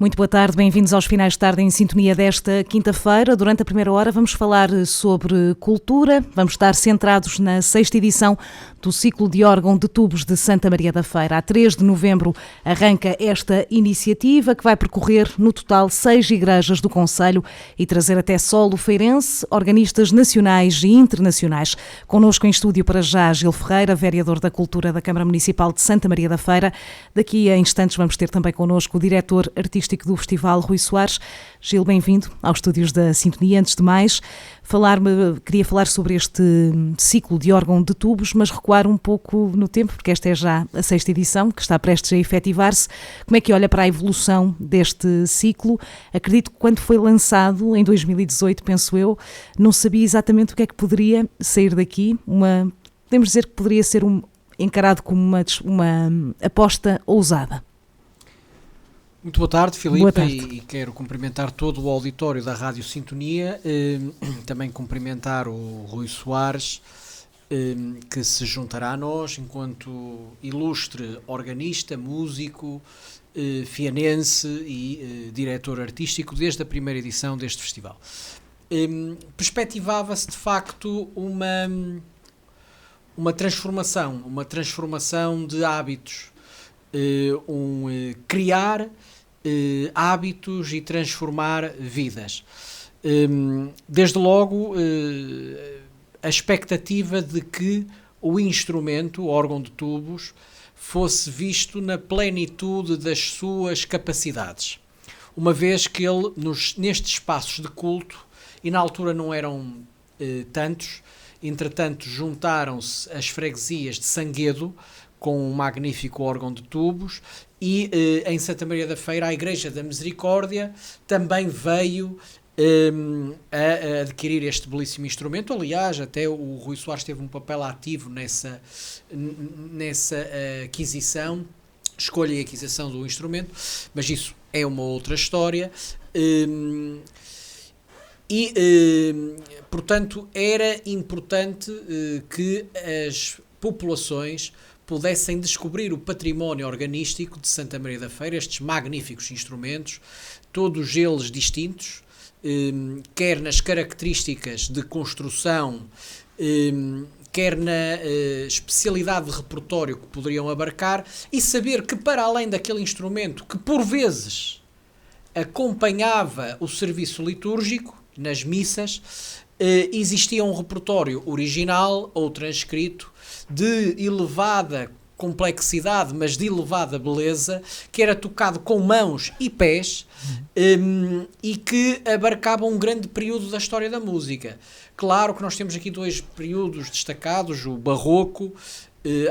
Muito boa tarde, bem-vindos aos Finais de Tarde em Sintonia desta quinta-feira. Durante a primeira hora vamos falar sobre cultura, vamos estar centrados na 6ª edição do ciclo de órgão de tubos de Santa Maria da Feira. A 3 de novembro arranca esta iniciativa que vai percorrer no total 6 igrejas do concelho e trazer até solo feirense organistas nacionais e internacionais. Connosco em estúdio para já Gil Ferreira, vereador da Cultura da Câmara Municipal de Santa Maria da Feira. Daqui a instantes vamos ter também connosco o diretor artístico do Festival, Rui Soares. Gil, bem-vindo aos estúdios da Sintonia. Antes de mais, queria falar sobre este ciclo de órgão de tubos, mas recuar um pouco no tempo, porque esta é já a 6ª edição, que está prestes a efetivar-se. Como é que olha para a evolução deste ciclo? Acredito que quando foi lançado, em 2018, penso eu, não sabia exatamente o que é que poderia sair daqui. Podemos dizer que poderia ser encarado como uma aposta ousada. Muito boa tarde, Filipe, boa tarde. E quero cumprimentar todo o auditório da Rádio Sintonia, também cumprimentar o Rui Soares, que se juntará a nós enquanto ilustre organista, músico, fianense e diretor artístico desde a primeira edição deste festival. Perspectivava-se de facto uma transformação de hábitos, criar hábitos e transformar vidas. Desde logo, a expectativa de que o instrumento, o órgão de tubos, fosse visto na plenitude das suas capacidades. Uma vez que ele, nestes espaços de culto, e na altura não eram tantos, entretanto juntaram-se as freguesias de Sanguedo, com um magnífico órgão de tubos, e em Santa Maria da Feira a Igreja da Misericórdia também veio a adquirir este belíssimo instrumento. Aliás, até o Rui Soares teve um papel ativo nessa aquisição, escolha e aquisição do instrumento, mas isso é uma outra história. Portanto, era importante que as populações pudessem descobrir o património organístico de Santa Maria da Feira, estes magníficos instrumentos, todos eles distintos, quer nas características de construção, quer na especialidade de repertório que poderiam abarcar, e saber que para além daquele instrumento que por vezes acompanhava o serviço litúrgico nas missas, existia um repertório original ou transcrito de elevada complexidade, mas de elevada beleza, que era tocado com mãos e pés, e que abarcava um grande período da história da música. Claro que nós temos aqui dois períodos destacados, o barroco,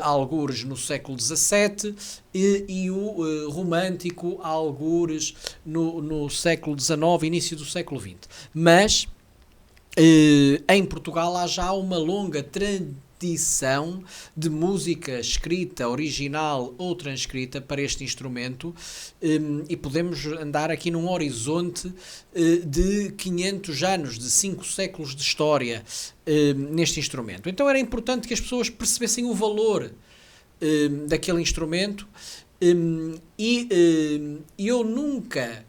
algures no século XVII, e o romântico, algures no século XIX, início do século XX. Mas em Portugal há já uma longa tradição de música escrita, original ou transcrita para este instrumento, e podemos andar aqui num horizonte de 500 anos, de 5 séculos de história neste instrumento. Então era importante que as pessoas percebessem o valor daquele instrumento, e eu nunca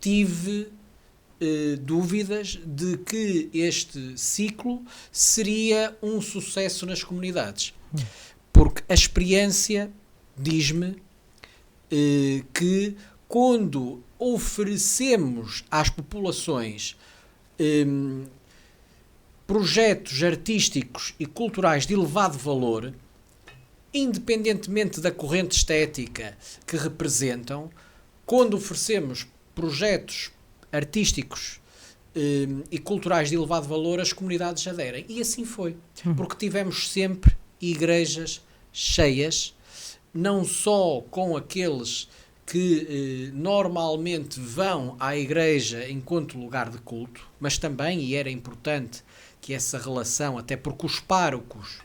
tive dúvidas de que este ciclo seria um sucesso nas comunidades, porque a experiência diz-me que quando oferecemos às populações projetos artísticos e culturais de elevado valor, independentemente da corrente estética que representam, quando oferecemos projetos artísticos e culturais de elevado valor, as comunidades aderem. E assim foi, porque tivemos sempre igrejas cheias, não só com aqueles que normalmente vão à igreja enquanto lugar de culto, mas também, e era importante que essa relação, até porque os párocos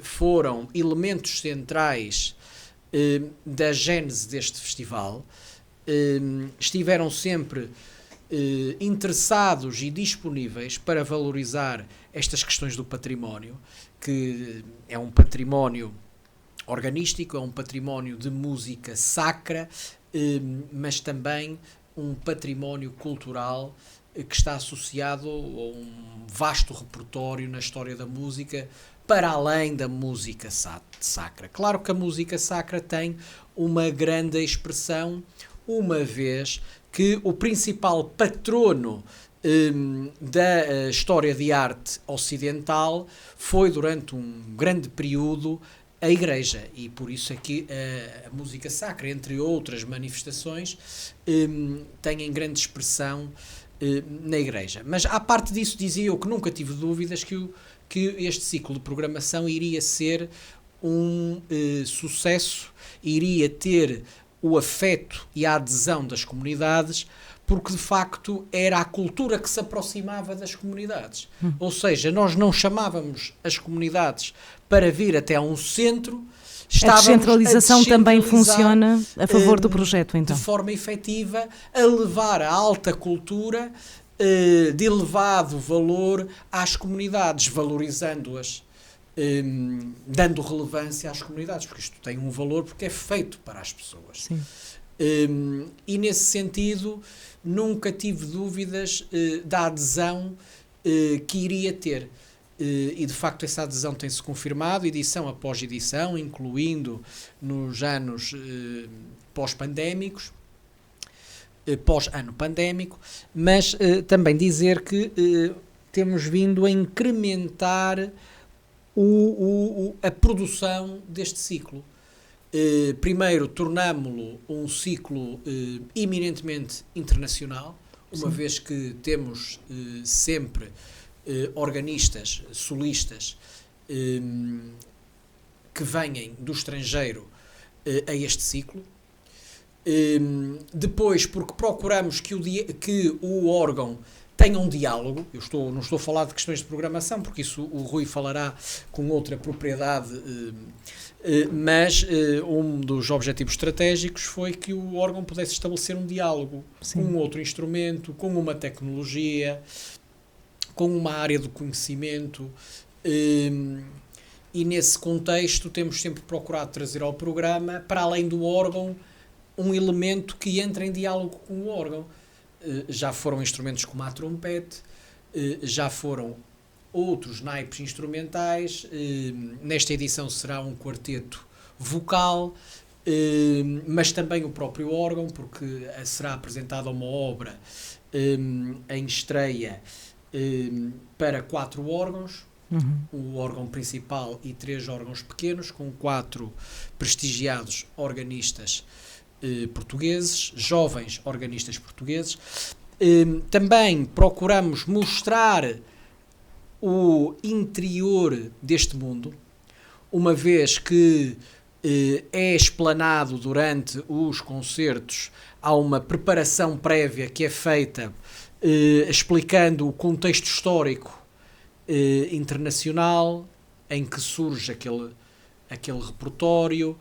foram elementos centrais da gênese deste festival, estiveram sempre interessados e disponíveis para valorizar estas questões do património, que é um património organístico, é um património de música sacra, mas também um património cultural que está associado a um vasto repertório na história da música, para além da música sacra. Claro que a música sacra tem uma grande expressão, uma vez que o principal patrono da história de arte ocidental foi, durante um grande período, a Igreja, e por isso é que a música sacra, entre outras manifestações, tem em grande expressão na Igreja. Mas, à parte disso, dizia eu que nunca tive dúvidas que este ciclo de programação iria ser um sucesso, iria ter o afeto e a adesão das comunidades, porque de facto era a cultura que se aproximava das comunidades. Ou seja, nós não chamávamos as comunidades para vir até a um centro. A descentralização também funciona a favor do projeto, então. De forma efetiva, a levar a alta cultura de elevado valor às comunidades, valorizando-as, dando relevância às comunidades, porque isto tem um valor porque é feito para as pessoas. Sim. E nesse sentido nunca tive dúvidas da adesão que iria ter, e de facto essa adesão tem-se confirmado edição após edição, incluindo nos anos pós-pandémicos, pós-ano pandémico, mas também dizer que temos vindo a incrementar a produção deste ciclo. Primeiro, tornámo-lo um ciclo eminentemente internacional, uma Sim. vez que temos sempre organistas, solistas, que venhem do estrangeiro a este ciclo. Depois, porque procuramos que o órgão tenha um diálogo. Não estou a falar de questões de programação, porque isso o Rui falará com outra propriedade, mas um dos objetivos estratégicos foi que o órgão pudesse estabelecer um diálogo Sim. com um outro instrumento, com uma tecnologia, com uma área do conhecimento, e nesse contexto temos sempre procurado trazer ao programa, para além do órgão, um elemento que entre em diálogo com o órgão. Já foram instrumentos como a trompete, já foram outros naipes instrumentais, nesta edição será um quarteto vocal, mas também o próprio órgão, porque será apresentada uma obra em estreia para 4 órgãos, o órgão principal e 3 órgãos pequenos, com 4 prestigiados organistas portugueses, jovens organistas portugueses. Também procuramos mostrar o interior deste mundo, uma vez que é explanado durante os concertos, há uma preparação prévia que é feita explicando o contexto histórico internacional em que surge aquele repertório,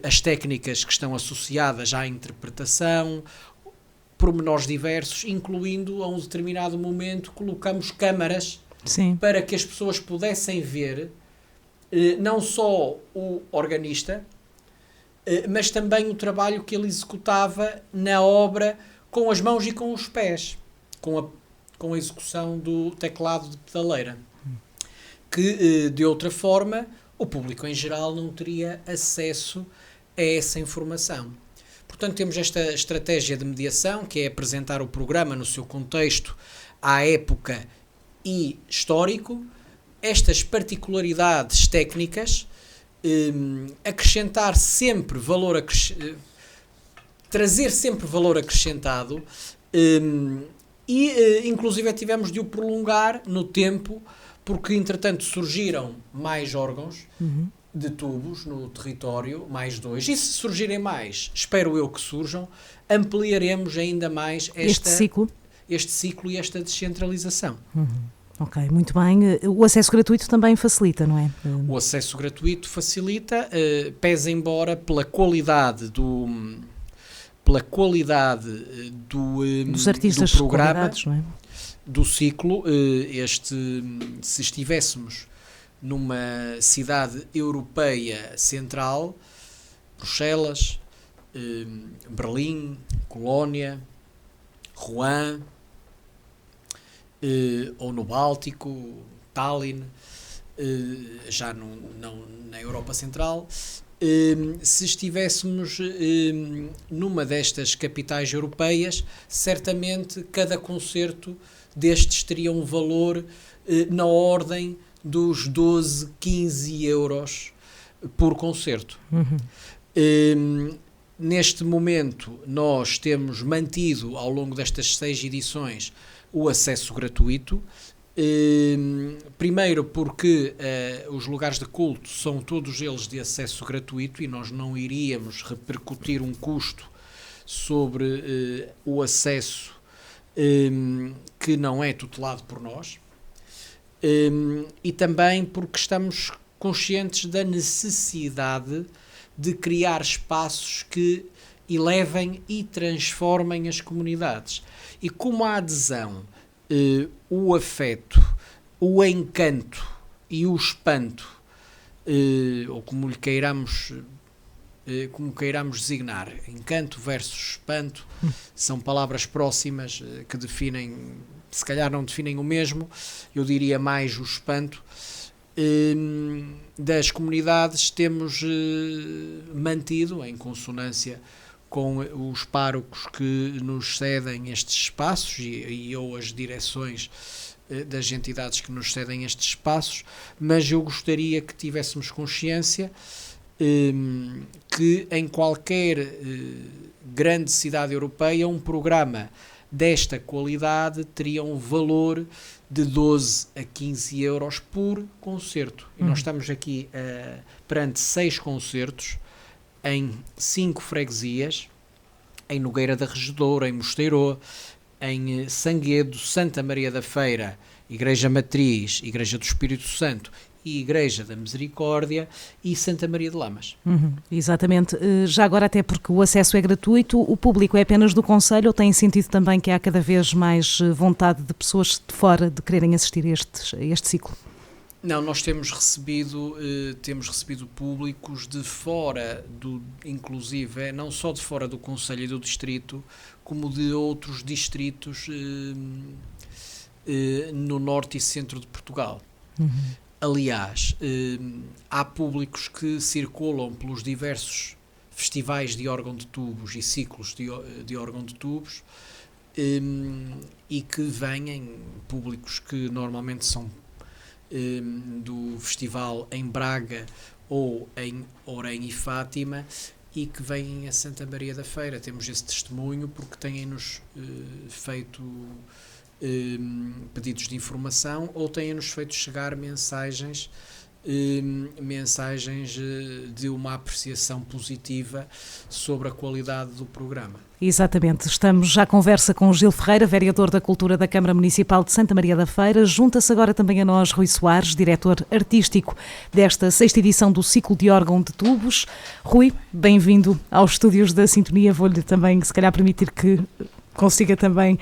as técnicas que estão associadas à interpretação, pormenores diversos, incluindo a um determinado momento colocamos câmaras. Sim. Para que as pessoas pudessem ver não só o organista, mas também o trabalho que ele executava na obra com as mãos e com os pés, com a execução do teclado de pedaleira, que de outra forma o público em geral não teria acesso a essa informação. Portanto, temos esta estratégia de mediação, que é apresentar o programa no seu contexto, à época e histórico, estas particularidades técnicas, acrescentar sempre valor, trazer sempre valor acrescentado, e inclusive tivemos de o prolongar no tempo, porque entretanto surgiram mais órgãos de tubos no território, mais 2, e se surgirem mais, espero eu que surjam, ampliaremos ainda mais este ciclo e esta descentralização. Ok, muito bem. O acesso gratuito também facilita, não é? O acesso gratuito facilita, pese embora pela qualidade dos artistas do programa, não é? Do ciclo. Se estivéssemos numa cidade europeia central, Bruxelas, Berlim, Colónia, Rouen, ou no Báltico, Tallinn, já na Europa Central. Se estivéssemos numa destas capitais europeias, certamente cada concerto destes teria um valor na ordem dos 12, 15 euros por concerto. Neste momento, nós temos mantido, ao longo destas 6 edições, o acesso gratuito. Primeiro porque os lugares de culto são todos eles de acesso gratuito e nós não iríamos repercutir um custo sobre o acesso que não é tutelado por nós, e também porque estamos conscientes da necessidade de criar espaços que elevem e transformem as comunidades. E como a adesão, o afeto, o encanto e o espanto, ou como queiramos designar, encanto versus espanto, são palavras próximas que definem, se calhar não definem o mesmo, eu diria mais o espanto, das comunidades temos mantido, em consonância com os párocos que nos cedem estes espaços ou as direções das entidades que nos cedem estes espaços, mas eu gostaria que tivéssemos consciência que em qualquer grande cidade europeia um programa desta qualidade teria um valor de 12 a 15 euros por concerto. E nós estamos aqui perante 6 concertos em 5 freguesias, em Nogueira da Regedoura, em Mosteirô, em Sanguedo, Santa Maria da Feira, Igreja Matriz, Igreja do Espírito Santo e Igreja da Misericórdia e Santa Maria de Lamas. Exatamente. Já agora, até porque o acesso é gratuito, o público é apenas do concelho, ou tem sentido também que há cada vez mais vontade de pessoas de fora de quererem assistir a este ciclo? Não, nós temos recebido públicos de fora, inclusive, não só de fora do concelho e do distrito, como de outros distritos no norte e centro de Portugal. Aliás, há públicos que circulam pelos diversos festivais de órgão de tubos e ciclos de órgão de tubos, e que vêm públicos que normalmente são do festival em Braga ou em Orém e Fátima e que vêm a Santa Maria da Feira. Temos esse testemunho porque têm-nos feito pedidos de informação ou têm-nos feito chegar mensagens de uma apreciação positiva sobre a qualidade do programa. Exatamente. Estamos já à conversa com o Gil Ferreira, vereador da Cultura da Câmara Municipal de Santa Maria da Feira. Junta-se agora também a nós Rui Soares, diretor artístico desta 6ª edição do ciclo de órgão de tubos. Rui, bem-vindo aos estúdios da Sintonia. Vou-lhe também, se calhar, permitir que consiga também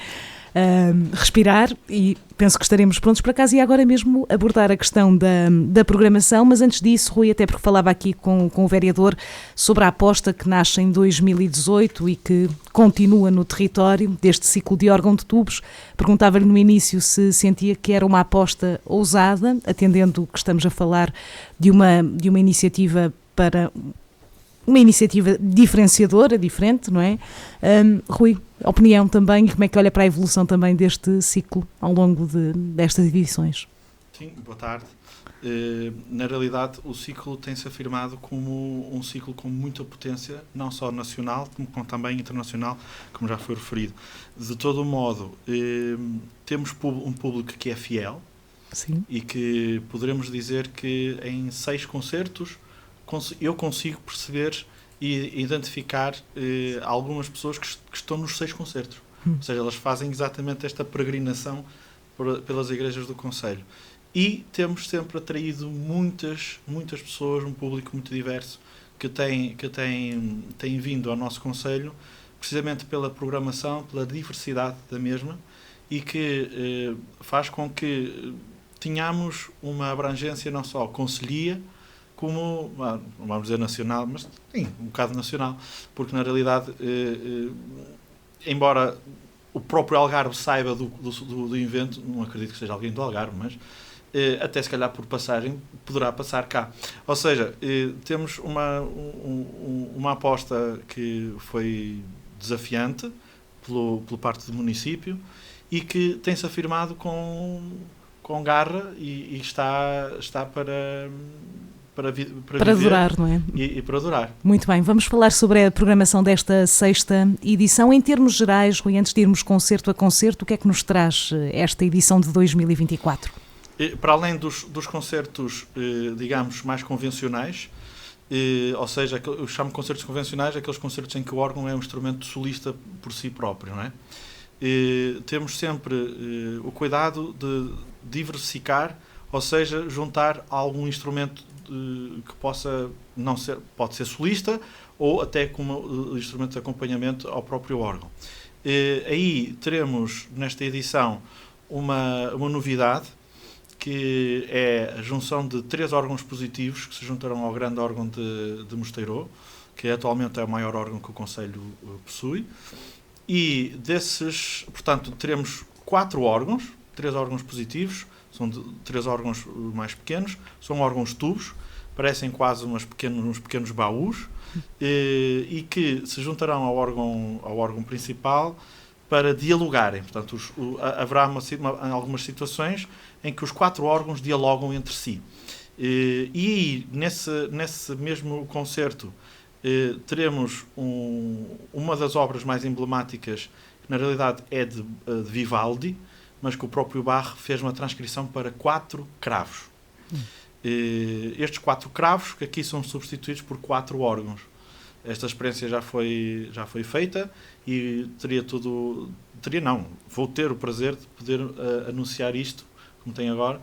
respirar e penso que estaremos prontos para casa e agora mesmo abordar a questão da programação, mas antes disso, Rui, até porque falava aqui com o vereador sobre a aposta que nasce em 2018 e que continua no território deste ciclo de órgão de tubos, perguntava-lhe no início se sentia que era uma aposta ousada, atendendo que estamos a falar de uma iniciativa para uma iniciativa diferenciadora, diferente, não é? Rui, opinião também, e como é que olha para a evolução também deste ciclo ao longo destas edições? Sim, boa tarde. Na realidade, o ciclo tem-se afirmado como um ciclo com muita potência, não só nacional, como também internacional, como já foi referido. De todo modo, temos um público que é fiel. Sim. E que poderemos dizer que em 6 concertos eu consigo perceber e identificar algumas pessoas que estão nos 6 concertos. Ou seja, elas fazem exatamente esta peregrinação pelas igrejas do concelho. E temos sempre atraído muitas pessoas, um público muito diverso, que tem vindo ao nosso concelho, precisamente pela programação, pela diversidade da mesma, e que faz com que tenhamos uma abrangência não só concelhia, como, não vamos dizer nacional, mas sim, um bocado nacional, porque na realidade, embora o próprio Algarve saiba do evento, não acredito que seja alguém do Algarve, mas até se calhar por passagem poderá passar cá. Ou seja, temos uma aposta que foi desafiante pelo parte do município e que tem-se afirmado com garra e está para durar, não é? E para durar. Muito bem, vamos falar sobre a programação desta 6ª edição. Em termos gerais, Rui, antes de irmos concerto a concerto, o que é que nos traz esta edição de 2024? Para além dos concertos, digamos, mais convencionais, ou seja, eu chamo de concertos convencionais aqueles concertos em que o órgão é um instrumento solista por si próprio, não é? Temos sempre o cuidado de diversificar, ou seja, juntar algum instrumento que possa não ser, pode ser solista ou até como instrumento de acompanhamento ao próprio órgão. Aí teremos nesta edição uma novidade, que é a junção de 3 órgãos positivos que se juntarão ao grande órgão de Mosteiro, que atualmente é o maior órgão que o Conselho possui. E desses, portanto, teremos 4 órgãos, 3 órgãos positivos, são 3 órgãos mais pequenos, são órgãos tubos, parecem quase uns pequenos baús, e que se juntarão ao órgão principal para dialogarem. Portanto, haverá algumas situações em que os 4 órgãos dialogam entre si. E nesse mesmo concerto teremos uma das obras mais emblemáticas, que na realidade é de Vivaldi, mas que o próprio Bach fez uma transcrição para 4 cravos. Estes 4 cravos que aqui são substituídos por 4 órgãos. Esta experiência já foi feita e vou ter o prazer de poder anunciar isto, como tem agora,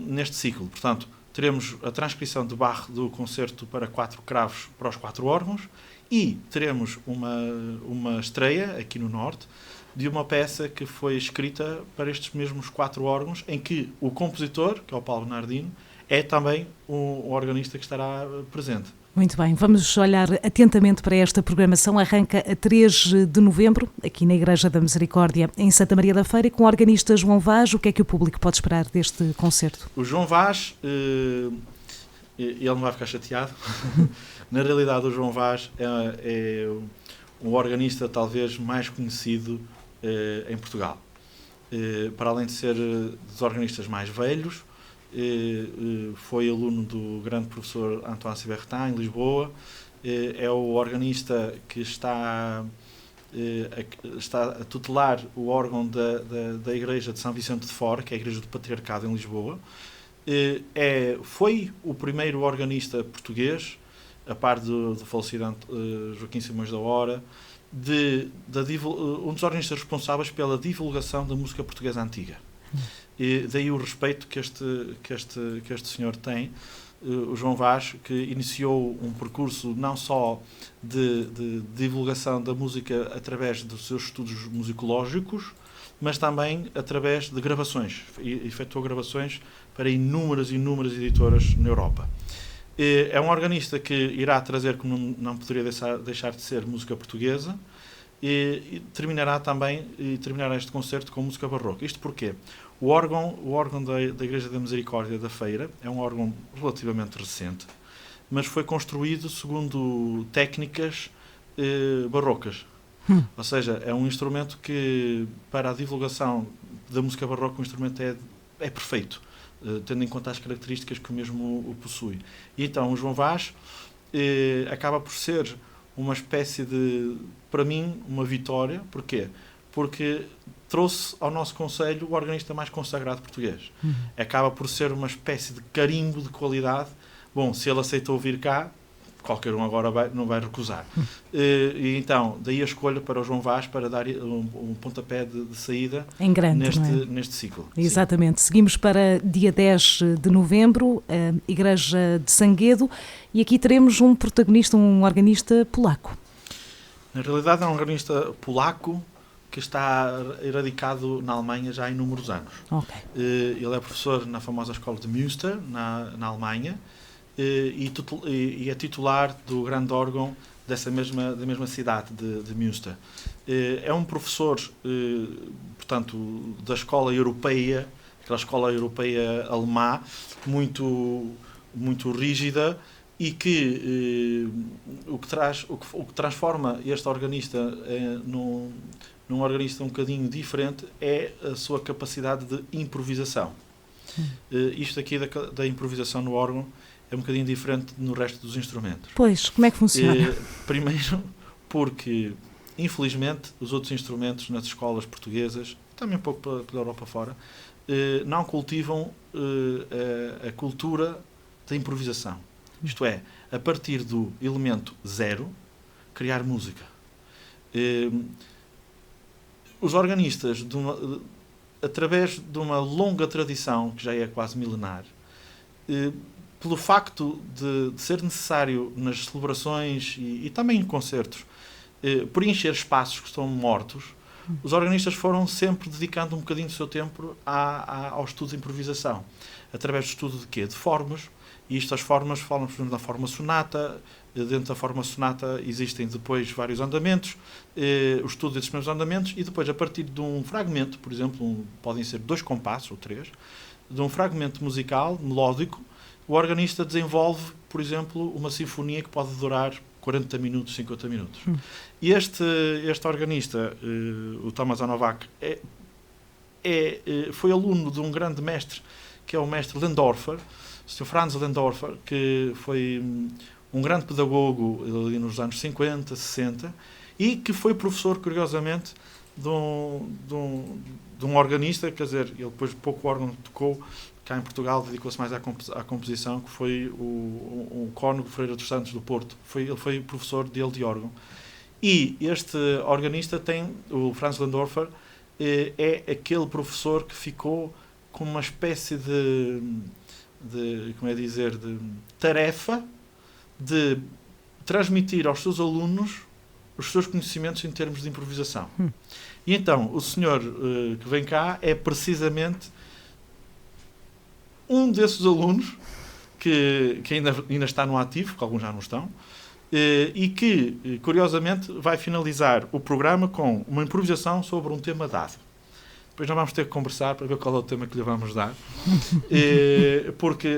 neste ciclo. Portanto, teremos a transcrição de Bach do concerto para 4 cravos para os 4 órgãos e teremos uma estreia aqui no Norte de uma peça que foi escrita para estes mesmos 4 órgãos, em que o compositor, que é o Paulo Bernardino, é também o organista que estará presente. Muito bem, vamos olhar atentamente para esta programação. Arranca a 3 de novembro, aqui na Igreja da Misericórdia, em Santa Maria da Feira, com o organista João Vaz. O que é que o público pode esperar deste concerto? O João Vaz, ele não vai ficar chateado. Na realidade, o João Vaz é o organista talvez mais conhecido em Portugal. Para além de ser dos organistas mais velhos, foi aluno do grande professor Antoine Cybertin, em Lisboa. É o organista que está a tutelar o órgão da Igreja de São Vicente de Fora, que é a Igreja do Patriarcado em Lisboa. Foi o primeiro organista português, a par do falecido Joaquim Simões da Hora, um dos organistas responsáveis pela divulgação da música portuguesa antiga. E daí o respeito que este senhor tem, o João Vaz, que iniciou um percurso não só de divulgação da música através dos seus estudos musicológicos, mas também através de gravações. Efetuou gravações para inúmeras editoras na Europa. É um organista que irá trazer, como não poderia deixar de ser, música portuguesa, e terminará este concerto com música barroca. Isto porquê? O órgão da Igreja da Misericórdia da Feira é um órgão relativamente recente, mas foi construído segundo técnicas barrocas. Ou seja, é um instrumento que, para a divulgação da música barroca, o instrumento é perfeito, tendo em conta as características que o mesmo o possui. E então o João Vaz acaba por ser uma espécie de, para mim, uma vitória. Porquê? Porque trouxe ao nosso concelho o organista mais consagrado português. Acaba por ser uma espécie de carimbo de qualidade. Bom, se ele aceitou vir cá, qualquer um agora não vai recusar. E então, daí a escolha para o João Vaz para dar um pontapé de saída em grande, neste ciclo. Exatamente. Sim. Seguimos para dia 10 de novembro, a Igreja de Sanguedo, e aqui teremos um protagonista, um organista polaco. Na realidade é um organista polaco que está radicado na Alemanha já há inúmeros anos. Okay. Ele é professor na famosa escola de Münster, na Alemanha, e é titular do grande órgão da mesma cidade de Münster. É um professor, portanto, da escola europeia, aquela escola europeia alemã, muito rígida, e que o que transforma este organista num organista um bocadinho diferente é a sua capacidade de improvisação. Isto aqui da improvisação no órgão é um bocadinho diferente no resto dos instrumentos. Pois, como é que funciona? Primeiro, porque, infelizmente, os outros instrumentos nas escolas portuguesas, também um pouco pela Europa fora, não cultivam a cultura da improvisação. Isto é, a partir do elemento zero, criar música. Os organistas, através de uma longa tradição, que já é quase milenar, pelo facto de ser necessário nas celebrações e também em concertos preencher espaços que estão mortos, os organistas foram sempre dedicando um bocadinho do seu tempo ao estudo de improvisação. Através do estudo de quê? De formas. E estas formas falam, por exemplo, da forma sonata. Dentro da forma sonata existem depois vários andamentos, o estudo desses mesmos andamentos, e depois, a partir de um fragmento, por exemplo, podem ser 2 compassos ou 3, de um fragmento musical, melódico, o organista desenvolve, por exemplo, uma sinfonia que pode durar 40 minutos, 50 minutos. E este organista, o Thomas Novak, foi aluno de um grande mestre, que é o mestre Landorfer, o Sr. Franz Landorfer, que foi um grande pedagogo ali nos anos 50, 60, e que foi professor, curiosamente, de um organista, quer dizer, ele depois pouco órgão tocou, cá em Portugal dedicou-se mais à composição, que foi o Cónigo Ferreira dos Santos do Porto. Ele foi professor dele de órgão. E este organista o Franz Landorfer, é aquele professor que ficou com uma espécie de tarefa de transmitir aos seus alunos os seus conhecimentos em termos de improvisação. E então, o senhor que vem cá é precisamente um desses alunos que ainda está no ativo, porque alguns já não estão, e que, curiosamente, vai finalizar o programa com uma improvisação sobre um tema dado. Depois nós vamos ter que conversar para ver qual é o tema que lhe vamos dar, porque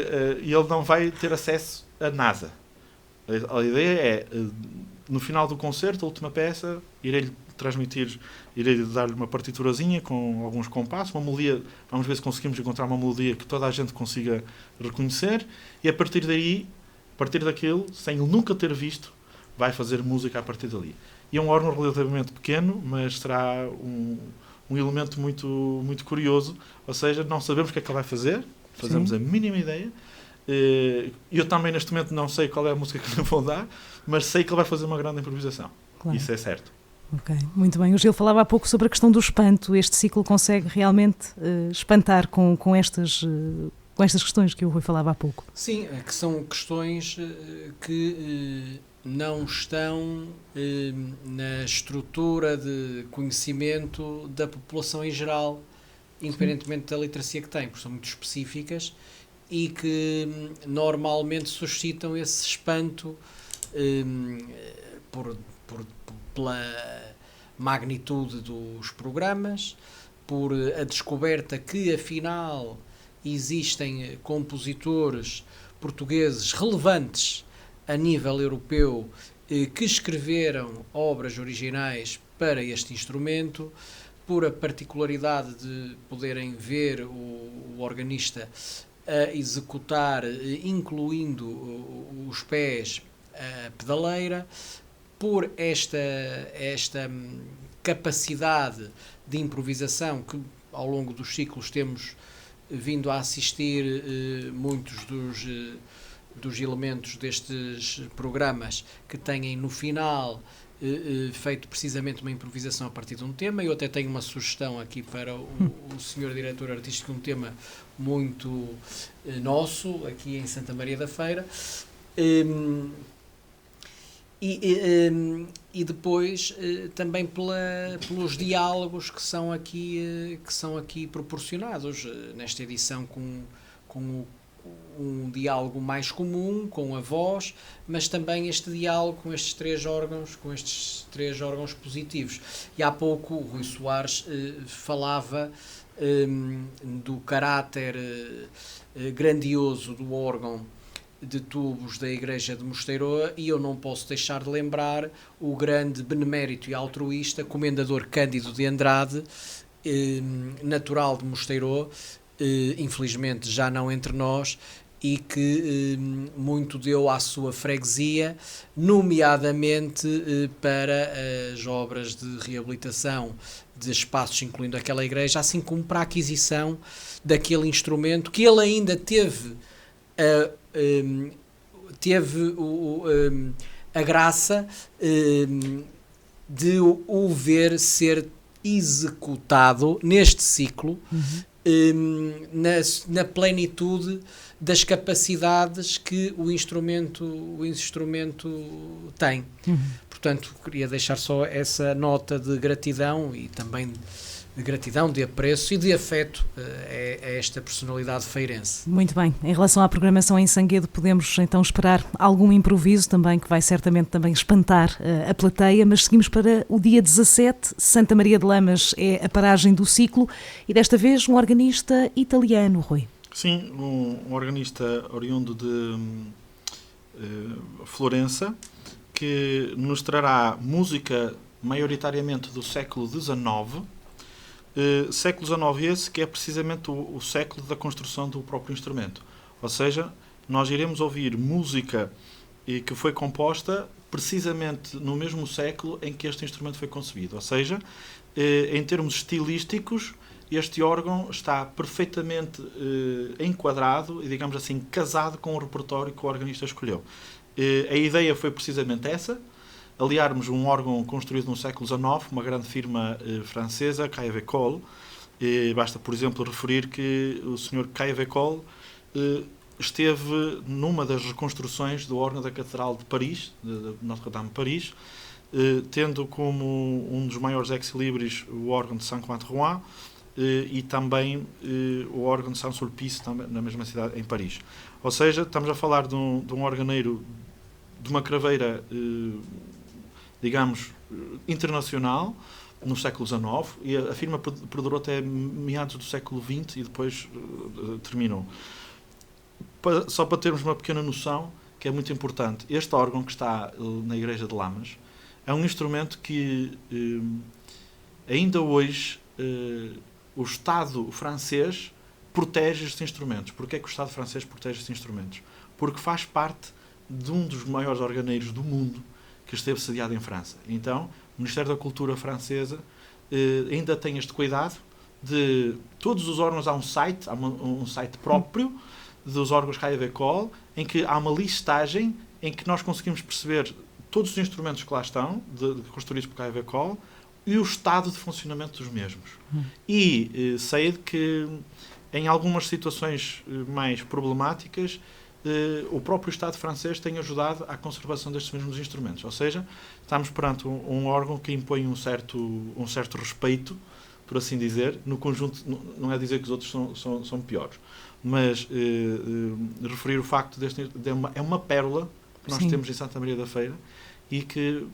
ele não vai ter acesso a nada. A ideia é, no final do concerto, a última peça, irei dar-lhe uma partiturazinha com alguns compassos, uma melodia, vamos ver se conseguimos encontrar uma melodia que toda a gente consiga reconhecer, e a partir daquilo, sem ele nunca ter visto, vai fazer música a partir dali. E é um órgão relativamente pequeno, mas será um elemento muito, muito curioso, ou seja, não sabemos o que é que ele vai fazer, fazemos a mínima ideia. Eu também neste momento não sei qual é a música que lhe vou dar, mas sei que ele vai fazer uma grande improvisação. Claro. Isso é certo. Ok, muito bem. O Gil falava há pouco sobre a questão do espanto. Este ciclo consegue realmente espantar com estas questões que o Rui falava há pouco. Sim, que são questões que não estão na estrutura de conhecimento da população em geral, independentemente da literacia que tem, porque são muito específicas e que normalmente suscitam esse espanto pela magnitude dos programas, por a descoberta que afinal existem compositores portugueses relevantes a nível europeu que escreveram obras originais para este instrumento, por a particularidade de poderem ver o organista a executar, incluindo os pés, a pedaleira, por esta capacidade de improvisação que ao longo dos ciclos temos vindo a assistir muitos dos elementos destes programas que têm no final feito precisamente uma improvisação a partir de um tema. Eu até tenho uma sugestão aqui para o senhor diretor artístico, um tema muito nosso, aqui em Santa Maria da Feira. E depois também pelos diálogos que são aqui proporcionados nesta edição com um diálogo mais comum com a voz, mas também este diálogo com estes três órgãos positivos. E há pouco o Rui Soares falava do caráter grandioso do órgão de tubos da Igreja de Mosteiroa, e eu não posso deixar de lembrar o grande benemérito e altruísta Comendador Cândido de Andrade, natural de Mosteiroa, infelizmente já não entre nós, e que muito deu à sua freguesia, nomeadamente para as obras de reabilitação de espaços, incluindo aquela igreja, assim como para a aquisição daquele instrumento que ele ainda teve a graça de o ver ser executado neste ciclo, na plenitude das capacidades que o instrumento tem. Portanto, queria deixar só essa nota de gratidão, e também de gratidão, de apreço e de afeto a esta personalidade feirense. Muito bem. Em relação à programação em Sanguedo, podemos então esperar algum improviso também, que vai certamente também espantar a plateia, mas seguimos para o dia 17. Santa Maria de Lamas é a paragem do ciclo, e desta vez um organista italiano, Rui. Sim, um organista oriundo de Florença, que nos trará música maioritariamente do século XIX, século XIX esse que é precisamente o século da construção do próprio instrumento. Ou seja, nós iremos ouvir música que foi composta precisamente no mesmo século em que este instrumento foi concebido. Ou seja, em termos estilísticos, este órgão está perfeitamente enquadrado e, digamos assim, casado com o repertório que o organista escolheu. A ideia foi precisamente essa: aliarmos um órgão construído no século XIX, uma grande firma francesa, Caille-Vécole. Basta, por exemplo, referir que o Sr. Caille-Vécole esteve numa das reconstruções do órgão da Catedral de Paris, de Notre-Dame de Paris, tendo como um dos maiores ex-libris o órgão de Saint-Quentin e também o órgão de Saint-Sulpice, na mesma cidade, em Paris. Ou seja, estamos a falar de um organeiro de uma craveira, digamos, internacional, no século XIX, e a firma perdurou até meados do século XX e depois terminou. Só para termos uma pequena noção, que é muito importante, este órgão que está na Igreja de Lamas é um instrumento que ainda hoje o Estado francês protege estes instrumentos. Porquê é que o Estado francês protege estes instrumentos? Porque faz parte de um dos maiores organeiros do mundo que esteve sediado em França. Então, o Ministério da Cultura francesa ainda tem este cuidado de todos os órgãos. Há um site próprio dos órgãos Caille-Vécole, em que há uma listagem em que nós conseguimos perceber todos os instrumentos que lá estão, construídos por Caille-Vécole, e o estado de funcionamento dos mesmos. E sei que em algumas situações mais problemáticas, o próprio Estado francês tem ajudado à conservação destes mesmos instrumentos. Ou seja, estamos perante um órgão que impõe um certo respeito, por assim dizer. No conjunto, não é dizer que os outros são piores, mas referir o facto é uma pérola que nós temos em Santa Maria da Feira, e que,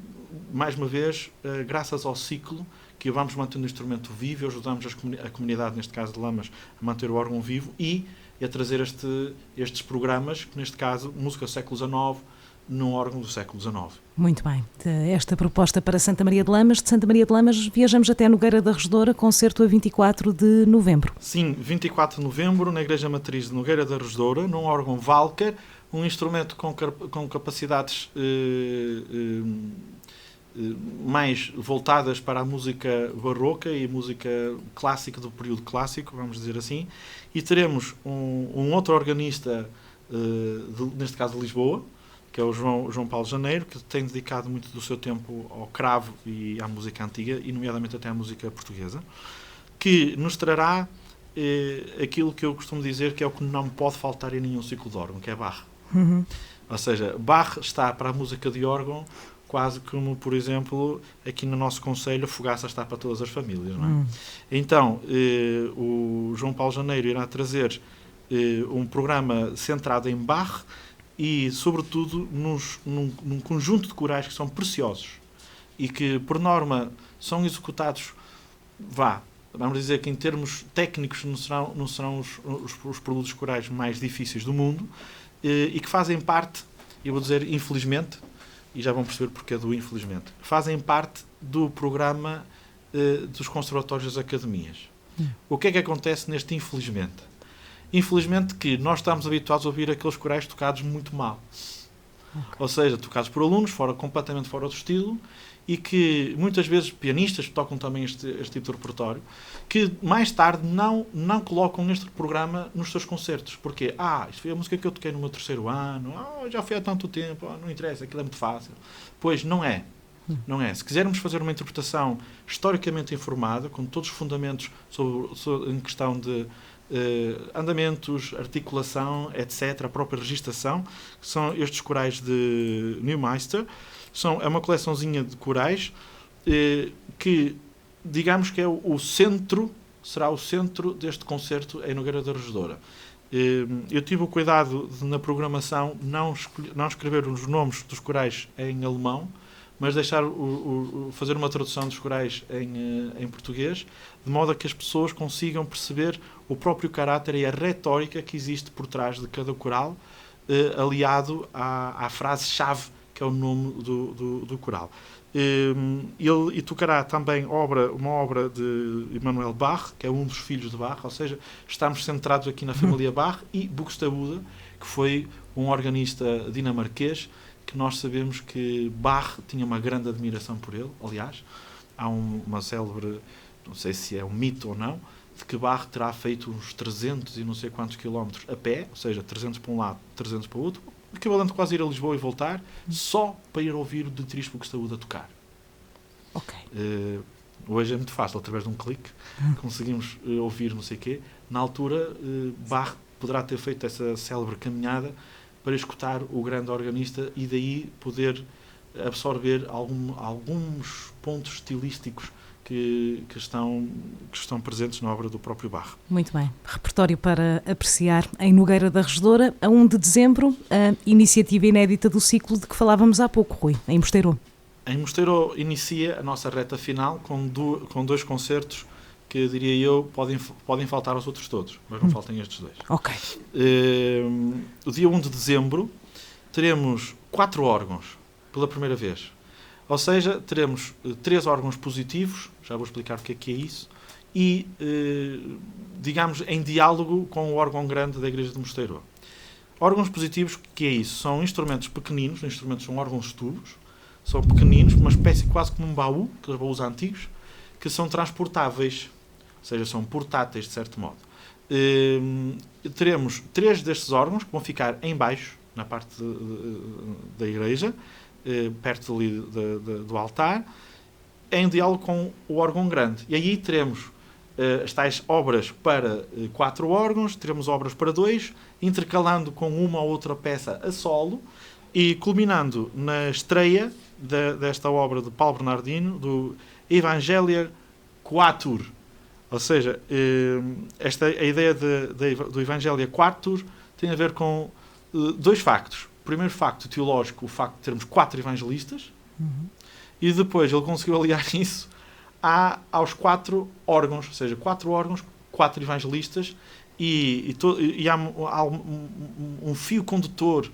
mais uma vez, graças ao ciclo, que vamos mantendo o instrumento vivo, ajudamos a comunidade, neste caso de Lamas, a manter o órgão vivo e a trazer estes programas, que neste caso, música do século XIX, num órgão do século XIX. Muito bem. Esta proposta para Santa Maria de Lamas. De Santa Maria de Lamas viajamos até Nogueira da Regedoura, concerto a 24 de novembro. Sim, 24 de novembro, na Igreja Matriz de Nogueira da Regedoura, num órgão Walker, um instrumento com capacidades mais voltadas para a música barroca e música clássica do período clássico, vamos dizer assim, e teremos um outro organista, neste caso de Lisboa, que é o João Paulo Janeiro, que tem dedicado muito do seu tempo ao cravo e à música antiga, e nomeadamente até à música portuguesa, que nos trará aquilo que eu costumo dizer que é o que não pode faltar em nenhum ciclo de órgão, que é Bach. Ou seja, Bach está para a música de órgão quase como, por exemplo, aqui no nosso concelho, a fogaça está para todas as famílias, não é? Então, o João Paulo Janeiro irá trazer um programa centrado em Bach e, sobretudo, num conjunto de corais que são preciosos e que, por norma, são executados, vamos dizer que em termos técnicos não serão os produtos corais mais difíceis do mundo, e que fazem parte, eu vou dizer infelizmente, e já vão perceber porque é do infelizmente, fazem parte do programa dos conservatórios das academias. O que é que acontece neste infelizmente? Infelizmente que nós estamos habituados a ouvir aqueles corais tocados muito mal. Ou seja, tocados por alunos completamente fora do estilo, e que muitas vezes pianistas tocam também este tipo de repertório, que mais tarde não colocam este programa nos seus concertos. Porque, isto foi a música que eu toquei no meu 3º ano, já foi há tanto tempo, não interessa, aquilo é muito fácil. Pois, não é. Não é. Se quisermos fazer uma interpretação historicamente informada, com todos os fundamentos em questão de andamentos, articulação, etc., a própria registação, que são estes corais de Neumeister, é uma coleçãozinha de corais que, digamos que é será o centro deste concerto em Nogueira da Regedora. Eu tive o cuidado de, na programação, não escrever os nomes dos corais em alemão, mas fazer uma tradução dos corais em português, de modo a que as pessoas consigam perceber o próprio caráter e a retórica que existe por trás de cada coral, aliado à frase-chave, que é o nome do coral. Ele tocará também uma obra de Emanuel Bach, que é um dos filhos de Bach, ou seja, estamos centrados aqui na família Bach, e Buxtehude, que foi um organista dinamarquês, que nós sabemos que Bach tinha uma grande admiração por ele. Aliás, há uma célebre, não sei se é um mito ou não, de que Bach terá feito uns 300 e não sei quantos quilómetros a pé, ou seja, 300 para um lado, 300 para o outro, equivalente quase a ir a Lisboa e voltar, só para ir ouvir o Dietrich Buxtehude a tocar. Ok. Hoje é muito fácil, através de um clique, conseguimos ouvir não sei o quê. Na altura, Bach poderá ter feito essa célebre caminhada para escutar o grande organista e daí poder absorver alguns pontos estilísticos que estão presentes na obra do próprio Bach. Muito bem. Repertório para apreciar em Nogueira da Regedora, a 1 de dezembro, a iniciativa inédita do ciclo de que falávamos há pouco, Rui, em Mosteiro. Em Mosteiro inicia a nossa reta final com 2 concertos que, diria eu, podem faltar aos outros todos, mas não faltem estes 2. Ok. O dia 1 de dezembro teremos 4 órgãos, pela primeira vez. Ou seja, teremos 3 órgãos positivos, já vou explicar o que é isso, e, digamos, em diálogo com o órgão grande da Igreja de Mosteiro. Órgãos positivos, que é isso? São instrumentos pequeninos, são órgãos de tubos, são pequeninos, uma espécie quase como um baú, aqueles baús antigos, que são transportáveis, ou seja, são portáteis, de certo modo. Teremos 3 destes órgãos que vão ficar em baixo, na parte da igreja, perto ali do altar, em diálogo com o órgão grande. E aí teremos as tais obras para 4 órgãos, teremos obras para 2, intercalando com uma ou outra peça a solo, e culminando na estreia desta obra de Paulo Bernardino, do Evangelia Quatuor. Ou seja, a ideia do Evangelia Quatuor tem a ver com 2 factos. O primeiro facto teológico, o facto de termos 4 evangelistas, e depois ele conseguiu aliar isso aos 4 órgãos, ou seja, 4 órgãos, 4 evangelistas, e há um fio condutor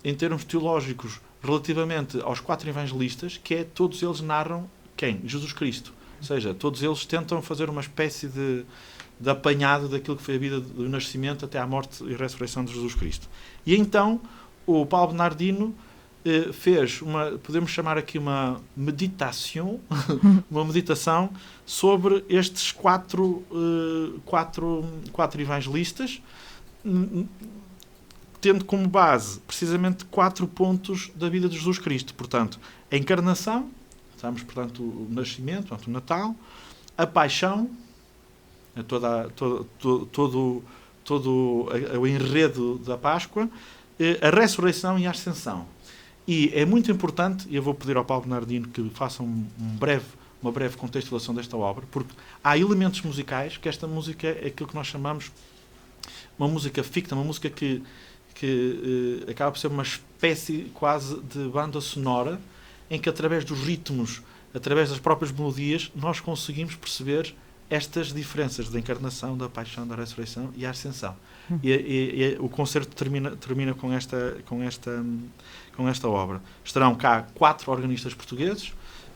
em termos teológicos relativamente aos 4 evangelistas, que é todos eles narram quem? Jesus Cristo. Ou seja, todos eles tentam fazer uma espécie de apanhado daquilo que foi a vida do nascimento até à morte e ressurreição de Jesus Cristo. E então o Paulo Bernardino fez podemos chamar aqui uma meditação, uma meditação sobre estes 4 evangelistas, tendo como base precisamente 4 pontos da vida de Jesus Cristo. Portanto, a encarnação, portanto, o nascimento, portanto, o Natal, a paixão, todo o enredo da Páscoa, a ressurreição e a ascensão. E é muito importante, e eu vou pedir ao Paulo Bernardino que faça uma breve contextualização desta obra, porque há elementos musicais, que esta música é aquilo que nós chamamos uma música ficta, uma música que acaba por ser uma espécie quase de banda sonora, em que através dos ritmos, através das próprias melodias, nós conseguimos perceber estas diferenças da encarnação, da paixão, da ressurreição e a ascensão. E o concerto termina com esta obra. Estarão cá 4 organistas portugueses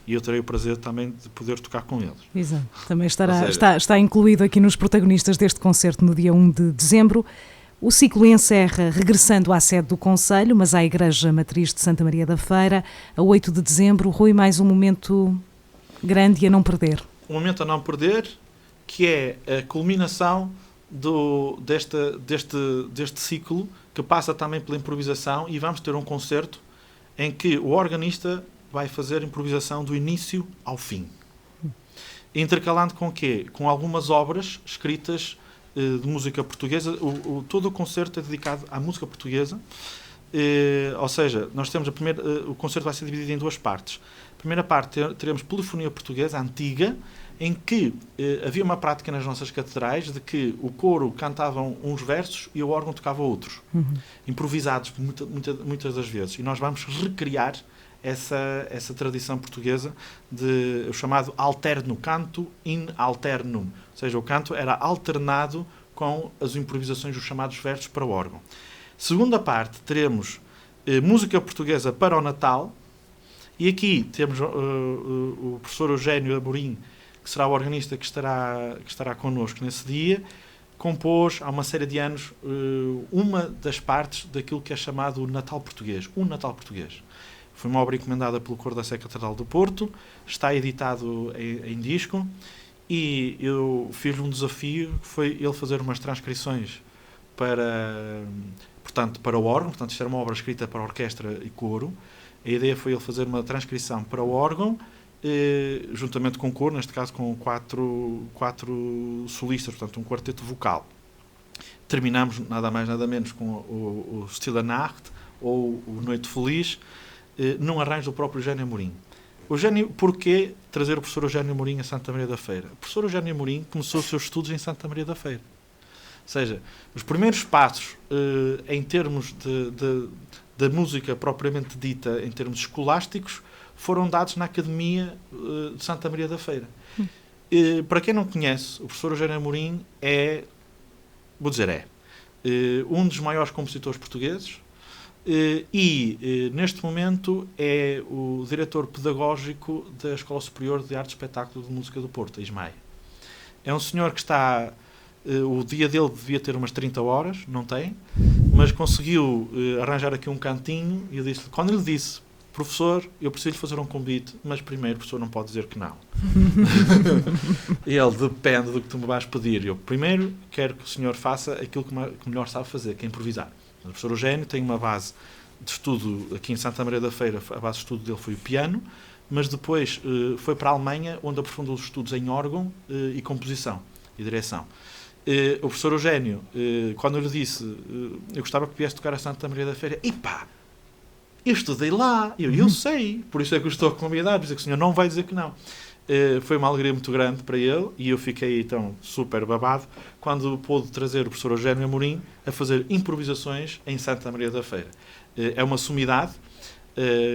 e eu terei o prazer também de poder tocar com eles. Exato. Também está incluído aqui nos protagonistas deste concerto no dia 1 de dezembro. O ciclo encerra regressando à sede do Conselho, mas à Igreja Matriz de Santa Maria da Feira, a 8 de dezembro. Rui, mais um momento grande e a não perder. Um momento a não perder, que é a culminação deste ciclo, que passa também pela improvisação, e vamos ter um concerto em que o organista vai fazer improvisação do início ao fim. Intercalando com o quê? Com algumas obras escritas de música portuguesa. Todo o concerto é dedicado à música portuguesa, ou seja, nós temos o concerto vai ser dividido em 2 partes. A primeira parte teremos polifonia portuguesa antiga, em que havia uma prática nas nossas catedrais de que o coro cantava uns versos e o órgão tocava outros, improvisados muitas das vezes. E nós vamos recriar essa tradição portuguesa o chamado alterno, canto in alternum, ou seja, o canto era alternado com as improvisações dos chamados versos para o órgão. Segunda parte, teremos música portuguesa para o Natal, e aqui temos o professor Eugénio Amorim, que será o organista que estará connosco nesse dia. Compôs, há uma série de anos, uma das partes daquilo que é chamado o Natal Português, um Natal Português. Foi uma obra encomendada pelo Coro da Sé Catedral do Porto, está editado em disco, e eu fiz-lhe um desafio, que foi ele fazer umas transcrições para o órgão. Portanto, isto era uma obra escrita para orquestra e coro. A ideia foi ele fazer uma transcrição para o órgão, juntamente com o coro, neste caso com 4 solistas, portanto um quarteto vocal. Terminamos nada mais nada menos com o Stille Nacht, ou o Noite Feliz, num arranjo do próprio Eugénio Amorim. Porquê trazer o professor Eugénio Amorim a Santa Maria da Feira? O professor Eugénio Amorim começou os seus estudos em Santa Maria da Feira. Ou seja, os primeiros passos em termos da música propriamente dita, em termos escolásticos, foram dados na Academia de Santa Maria da Feira. Para quem não conhece, o professor Eugénio Amorim é um dos maiores compositores portugueses, e neste momento é o diretor pedagógico da Escola Superior de Arte e Espetáculo de Música do Porto, a ISMAI. É um senhor que está... o dia dele devia ter umas 30 horas, não tem, mas conseguiu arranjar aqui um cantinho, e eu disse, quando ele disse, professor, eu preciso lhe fazer um convite, mas primeiro o professor não pode dizer que não. E ele, depende do que tu me vais pedir. Eu primeiro quero que o senhor faça aquilo que melhor sabe fazer, que é improvisar. O professor Eugénio tem uma base de estudo aqui em Santa Maria da Feira, a base de estudo dele foi o piano, mas depois foi para a Alemanha, onde aprofundou os estudos em órgão e composição e direção. O professor Eugénio, quando eu lhe disse eu gostava que viesse tocar a Santa Maria da Feira, eu estudei lá, eu sei, por isso é que eu estou a convidar, por isso é que o senhor não vai dizer que não. Foi uma alegria muito grande para ele, e eu fiquei então super babado quando pude trazer o professor Eugénio Amorim a fazer improvisações em Santa Maria da Feira. É uma sumidade.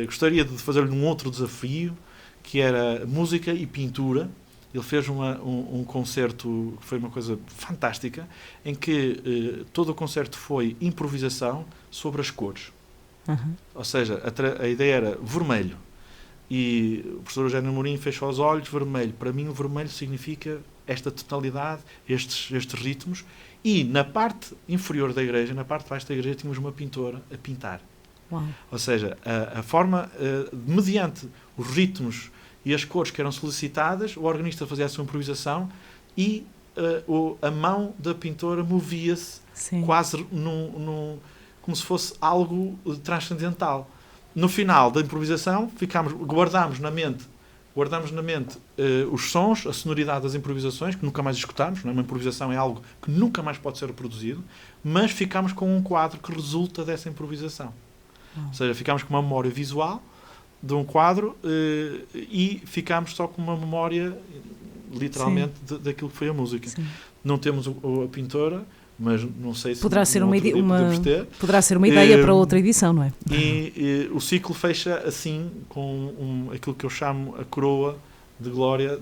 Gostaria de fazer-lhe um outro desafio, que era música e pintura. Ele fez um concerto que foi uma coisa fantástica, em que todo o concerto foi improvisação sobre as cores. Ou seja, a ideia era vermelho. E o professor Eugénio Amorim fechou os olhos, vermelho. Para mim, o vermelho significa esta totalidade, estes ritmos. E na parte inferior da igreja, na parte de baixo da igreja, tínhamos uma pintora a pintar. Uau. Ou seja, a forma, mediante os ritmos e as cores que eram solicitadas, o organista fazia a sua improvisação e a mão da pintora movia-se quase como se fosse algo transcendental. No final da improvisação, guardámos na mente os sons, a sonoridade das improvisações, que nunca mais escutámos. Uma improvisação é algo que nunca mais pode ser reproduzido, mas ficámos com um quadro que resulta dessa improvisação. Ou seja, ficámos com uma memória visual de um quadro e ficámos só com uma memória, literalmente, daquilo que foi a música. Sim. Não temos a pintora, mas não sei se poderá ser uma ideia ideia para outra edição, não é? E o ciclo fecha assim com aquilo que eu chamo a coroa de glória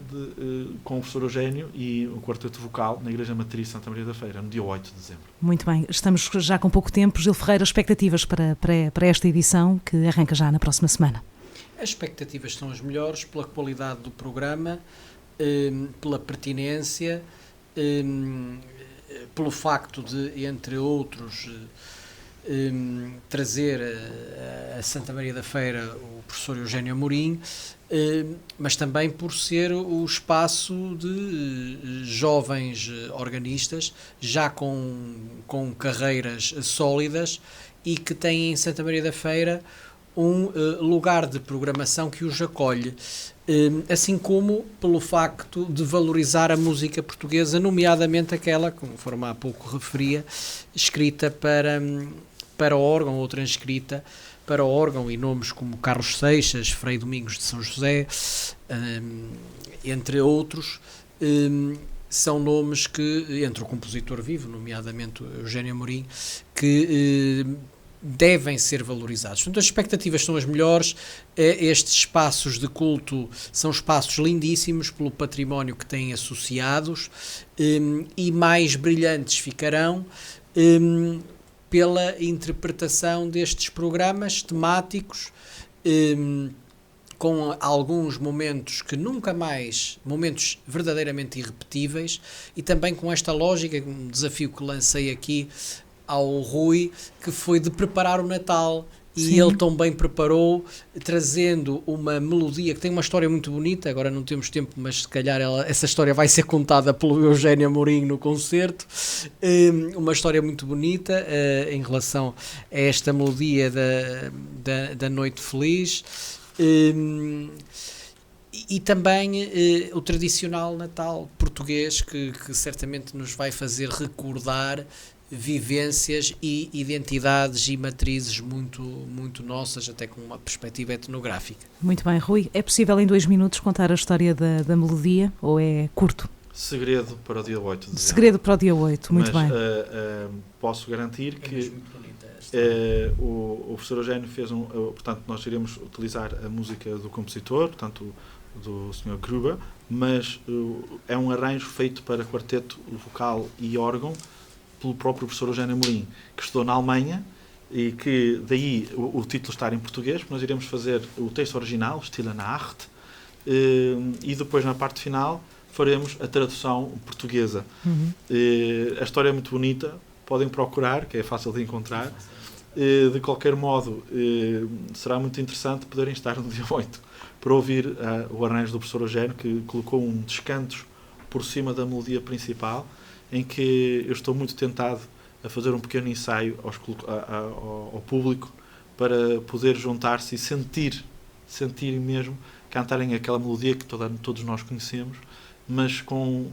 com o professor Eugénio e o quarteto vocal na Igreja Matriz Santa Maria da Feira, no dia 8 de dezembro. Muito bem, estamos já com pouco tempo. Gil Ferreira, expectativas para esta edição que arranca já na próxima semana? As expectativas são as melhores pela qualidade do programa, pela pertinência, pelo facto de, entre outros, trazer a Santa Maria da Feira o professor Eugénio Amorim, mas também por ser o espaço de jovens organistas já com carreiras sólidas e que têm em Santa Maria da Feira um lugar de programação que os acolhe, assim como pelo facto de valorizar a música portuguesa, nomeadamente aquela, conforme há pouco referia, escrita para órgão ou transcrita para órgão, e nomes como Carlos Seixas, Frei Domingos de São José, entre outros, são nomes que, entre o compositor vivo, nomeadamente Eugénio Amorim, que devem ser valorizados. Portanto, as expectativas são as melhores. Estes espaços de culto são espaços lindíssimos pelo património que têm associados, e mais brilhantes ficarão pela interpretação destes programas temáticos, com alguns momentos que nunca mais, momentos verdadeiramente irrepetíveis, e também com esta lógica, um desafio que lancei aqui ao Rui, que foi de preparar o Natal. Sim. E ele também preparou, trazendo uma melodia que tem uma história muito bonita. Agora não temos tempo, mas se calhar essa história vai ser contada pelo Eugénio Amorim no concerto. Uma história muito bonita em relação a esta melodia da Noite Feliz. E também o tradicional Natal português, que certamente nos vai fazer recordar vivências e identidades e matrizes muito, muito nossas, até com uma perspectiva etnográfica. Muito bem, Rui. É possível em 2 minutos contar a história da melodia ou é curto? Segredo para o dia 8 de dezembro. Segredo para o dia 8, muito bem. Posso garantir que o professor Eugénio fez portanto, nós iremos utilizar a música do compositor, portanto, do Sr. Gruber, mas é um arranjo feito para quarteto vocal e órgão pelo próprio professor Eugénio Amorim, que estudou na Alemanha, e que daí o título estar em português, porque nós iremos fazer o texto original, Stille Nacht, e depois na parte final faremos a tradução portuguesa. A história é muito bonita, podem procurar, que é fácil de encontrar. De qualquer modo, será muito interessante poderem estar no dia 8 para ouvir o arranjo do professor Eugénio, que colocou um descanto por cima da melodia principal, em que eu estou muito tentado a fazer um pequeno ensaio ao público para poder juntar-se e sentir mesmo, cantarem aquela melodia que todos nós conhecemos, mas com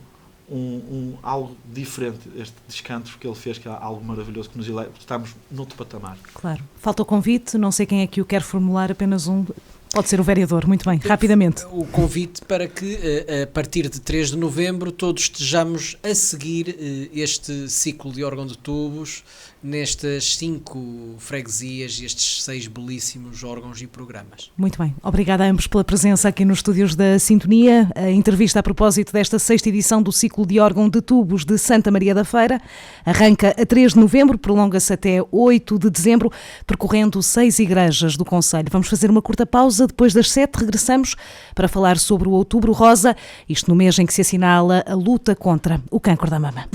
algo diferente, este descanto que ele fez, que é algo maravilhoso, que nos eleva, estamos noutro patamar. Claro. Falta o convite, não sei quem é que o quer formular, apenas um. Pode ser o vereador, muito bem, rapidamente. O convite para que, a partir de 3 de novembro, todos estejamos a seguir este ciclo de órgão de tubos nestas 5 freguesias e estes 6 belíssimos órgãos e programas. Muito bem, obrigada a ambos pela presença aqui nos estúdios da Sintonia. A entrevista a propósito desta 6ª edição do ciclo de órgão de tubos de Santa Maria da Feira arranca a 3 de novembro, prolonga-se até 8 de dezembro, percorrendo 6 igrejas do concelho. Vamos fazer uma curta pausa, depois das 7 regressamos para falar sobre o Outubro Rosa, isto no mês em que se assinala a luta contra o cancro da mama.